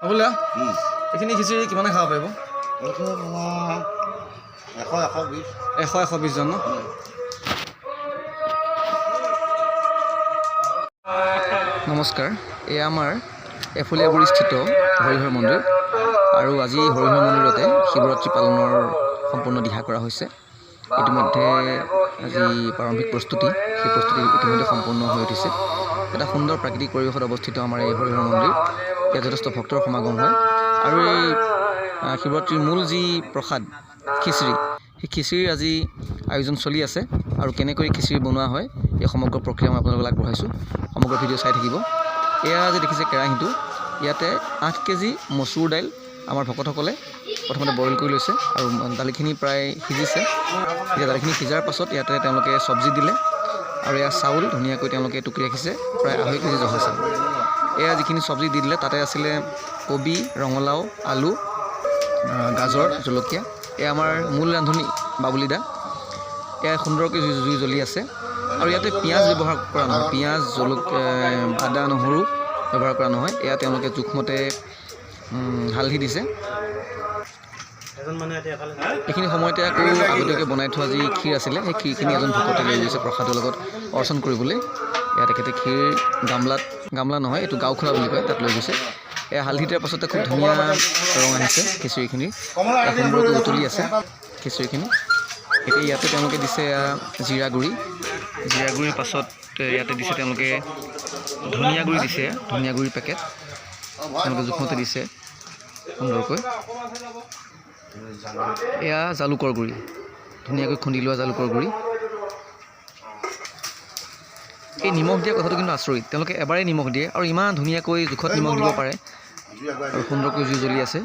বোলে এইখিনি খিচিৰি কিমানে খাব পাৰিব? 120 জন ন? নমস্কাৰ, এয়া আমাৰ এফুলীয়াগুৰি স্থিত হৰিহৰ মন্দিৰ আৰু আজি হৰিহৰ মন্দিৰতে শিৱৰাত্ৰি পালনৰ সম্পূৰ্ণ দিহা কৰা হৈছে। ইতিমধ্যে আজি প্ৰাৰম্ভিক প্ৰস্তুতি ইতিমধ্যে সম্পূৰ্ণ হৈ উঠিছে। এটা সুন্দৰ প্ৰাকৃতিক পৰিৱেশত অৱস্থিত আমাৰ এই হৰিহৰ মন্দিৰ। ইয়াত যথেষ্ট ভক্তৰ সমাগম হয় আৰু এই শিৱৰাত্ৰিৰ মূল যি প্ৰসাদ খিচিৰি, সেই খিচিৰিৰ আজি আয়োজন চলি আছে আৰু কেনেকৈ খিচিৰি বনোৱা হয় এই সমগ্ৰ প্ৰক্ৰিয়া মই আপোনালোকক আগবঢ়াইছোঁ। সমগ্ৰ ভিডিঅ' চাই থাকিব। এয়া যে দেখিছে কেৰাহীটো, ইয়াতে 8 কেজি মচুৰ দাইল আমাৰ ভকতসকলে প্ৰথমতে বইল কৰি লৈছে আৰু দালিখিনি প্ৰায় সিজিছে। এতিয়া দালিখিনি সিজাৰ পাছত ইয়াতে তেওঁলোকে চব্জি দিলে আৰু এয়া চাউল ধুনীয়াকৈ তেওঁলোকে টুকি ৰাখিছে, প্ৰায় 2.5 কেজি জহা চাউল। এয়া যিখিনি চব্জি দি দিলে তাতে আছিলে কবি, ৰঙালাও, আলু, গাজৰ, জলকীয়া। এয়া আমাৰ মূল ৰান্ধনি বাবুলি দা। এয়া সুন্দৰকৈ জুই জ্বলি আছে আৰু ইয়াতে পিঁয়াজ ব্যৱহাৰ কৰা নহয়, পিঁয়াজ, আদা, নহৰু ব্যৱহাৰ কৰা নহয়। এয়া তেওঁলোকে জোখমতে হালধি দিছে। এইখিনি সময়তে আকৌ আগতীয়াকৈ বনাই থোৱা যি ক্ষীৰ আছিলে, সেই ক্ষীৰখিনি এজন ভকতে লৈ গৈছে প্ৰসাদৰ লগত অৰ্চন কৰিবলৈ। এয়া তেখেতে ক্ষীৰ গামলা নহয়, এইটো গাঁও খোলা বুলি কয়, তাত লৈ গৈছে। এয়া হালধি দিয়াৰ পাছতে খুব ধুনীয়া ৰং আহিছে খিচিৰিখিনি, সুন্দৰকৈ উতলি আছে খিচিৰিখিনি। এতিয়া ইয়াতে তেওঁলোকে দিছে জিৰা গুড়িৰ পাছত ইয়াতে দিছে তেওঁলোকে ধনিয়া গুড়ি দিছে, ধনিয়া গুড়িৰ পেকেট তেওঁলোকে জোখমতে দিছে সুন্দৰকৈ। এয়া জালুকৰ গুড়ি, ধুনীয়াকৈ খুন্দি লোৱা জালুকৰ গুড়ি। এই নিমখ দিয়া কথাটো কিন্তু আচৰিত, তেওঁলোকে এবাৰেই নিমখ দিয়ে আৰু ইমান ধুনীয়াকৈ জোখত নিমখ দিব পাৰে আৰু সুন্দৰকৈ জুই জ্বলি আছে।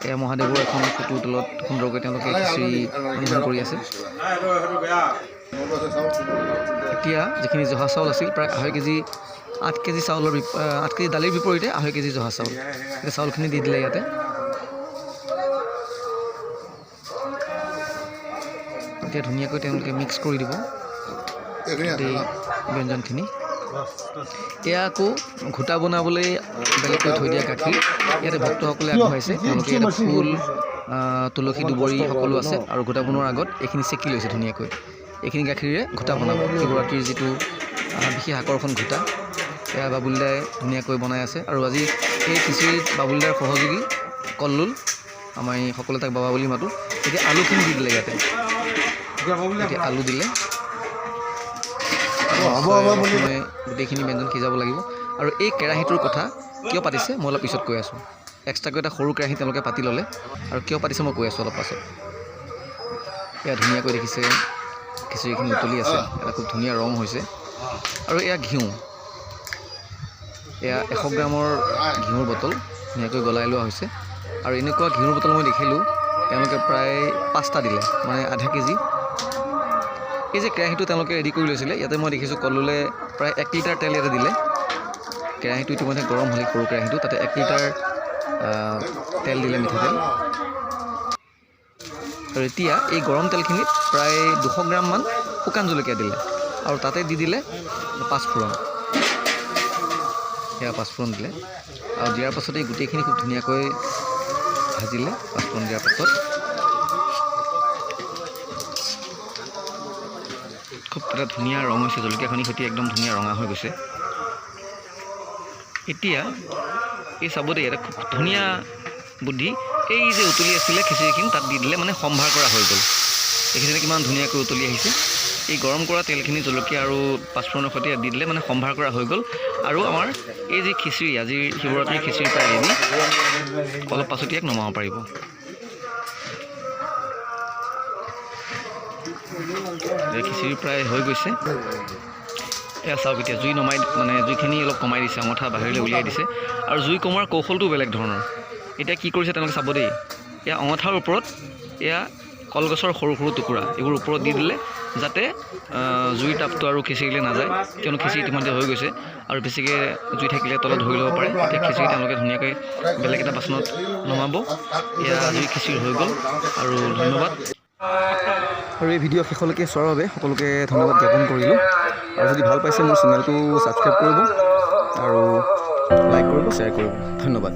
এয়া মহাদেৱৰ এখন ফটোৰ তলত সুন্দৰকৈ তেওঁলোকে খিচিৰি ৰন্ধন কৰি আছে। এতিয়া যিখিনি জহা চাউল আছিল, প্ৰায় 2.5 কেজি 8 কেজি চাউলৰ 8 কেজি দালিৰ বিপৰীতে 2.5 কেজি জহা চাউল। এতিয়া চাউলখিনি দি দিলে ইয়াতে। এতিয়া ধুনীয়াকৈ তেওঁলোকে মিক্স কৰি দিব এই ব্যঞ্জনখিনি। এয়া আকৌ ঘোটা বনাবলৈ বেলেগকৈ থৈ দিয়া গাখীৰ ইয়াতে ভক্তসকলে আগবঢ়াইছে। তেওঁলোকে ইয়াতে ফুল, তুলসী, দুবৰি সকলো আছে আৰু ঘোটা বনোৱাৰ আগত এইখিনি চেকি লৈছে ধুনীয়াকৈ। এইখিনি গাখীৰেৰে ঘোটা বনাব, শিৱৰাত্ৰিৰ যিটো বিশেষ আকৰ্ষণ ঘোটা। এয়া বাবুলিদাই ধুনীয়াকৈ বনাই আছে আৰু আজি এই খিচিৰিত বাবুলিদাৰ সহযোগী কল্লুল, আমাৰ সকলোৱে তাক বাবা বুলি মাতোঁ। এতিয়া আলুখিনি দি দিলে ইয়াতে, এতিয়া আলু দিলে। গোটেইখিনি ব্যঞ্জন সিজাব লাগিব আৰু এই কেৰাহীটোৰ কথা কিয় পাতিছে মই অলপ পিছত কৈ আছোঁ। এক্সট্ৰাকৈ এটা সৰু কেৰাহী তেওঁলোকে পাতি ল'লে আৰু কিয় পাতিছে মই কৈ আছোঁ অলপ পাছত। এয়া ধুনীয়াকৈ দেখিছে খিচিৰিখিনি উতলি আছে, এটা খুব ধুনীয়া ৰং হৈছে। আৰু এয়া ঘিউ, এয়া 100 গ্ৰামৰ ঘিউৰ বটল ধুনীয়াকৈ গলাই লোৱা হৈছে আৰু এনেকুৱা ঘিউৰ বটল মই দেখিলোঁ তেওঁলোকে প্ৰায় 5টা দিলে, মানে 0.5 কেজি। এই যে কেৰাহীটো তেওঁলোকে ৰেডি কৰি লৈছিলে, ইয়াতে মই দেখিছোঁ কল্লুলে প্ৰায় 1 লিটাৰ তেল ইয়াতে দিলে। কেৰাহীটো ইতিমধ্যে গৰম হ'লে, সৰু কেৰাহীটো, তাতে 1 লিটাৰ তেল দিলে, মিঠাতেল। আৰু এতিয়া এই গৰম তেলখিনিত প্ৰায় 200 গ্ৰামমান শুকান জলকীয়া দিলে আৰু তাতে দি দিলে পাঁচফোৰণ। সেয়া পাঁচফোৰণ দিলে আৰু দিয়াৰ পাছতে এই গোটেইখিনি খুব ধুনীয়াকৈ ভাজিলে। পাঁচফোৰণ দিয়াৰ পাছত খুব এটা ধুনীয়া ৰং হৈছে, জলকীয়াখিনিৰ সৈতে একদম ধুনীয়া ৰঙা হৈ গৈছে। এতিয়া এই চাব দেই, এটা খুব ধুনীয়া বুদ্ধি, এই যে উতলি আছিলে খিচিৰিখিনি তাত দি দিলে, মানে সম্ভাৰ কৰা হৈ গ'ল। এইখিনি কিমান ধুনীয়াকৈ উতলি আহিছে। এই গৰম কৰা তেলখিনি জলকীয়া আৰু পাঁচফোৰণৰ সৈতে দি দিলে মানে সম্ভাৰ কৰা হৈ গ'ল আৰু আমাৰ এই যি খিচিৰি, আজিৰ শিৱৰাত্ৰিৰ খিচিৰি প্ৰায় ৰেডি। অলপ পাছতে ইয়াক নমাব পাৰিব। খিচিৰি প্ৰায় হৈ গৈছে। এয়া চাওক, এতিয়া জুই নমাই, মানে জুইখিনি অলপ কমাই দিছে, অঙঠা বাহিৰলৈ উলিয়াই দিছে আৰু জুই কমোৱাৰ কৌশলটো বেলেগ ধৰণৰ। এতিয়া কি কৰিছে তেওঁলোকে চাব দেই, এয়া অঙঠাৰ ওপৰত এয়া কলগছৰ সৰু সৰু টুকুৰা এইবোৰ ওপৰত দি দিলে, যাতে জুইৰ তাপটো আৰু খিচিৰিলৈ নাযায়, কিয়নো খিচিৰি ইতিমধ্যে হৈ গৈছে আৰু বেছিকৈ জুই থাকিলে তলত ধৰি ল'ব পাৰে। এতিয়া খিচিৰি তেওঁলোকে ধুনীয়াকৈ বেলেগ এটা বাচনত নমাব। এয়া জুই খিচিৰি হৈ গ'ল আৰু ধন্যবাদ। আৰু এই ভিডিঅ' শেষলৈকে চোৱাৰ বাবে সকলোকে ধন্যবাদ জ্ঞাপন কৰিলোঁ। আৰু যদি ভাল পাইছে মোৰ চেনেলটো ছাবস্ক্ৰাইব কৰিব আৰু লাইক কৰিব, শ্বেয়াৰ কৰিব। ধন্যবাদ।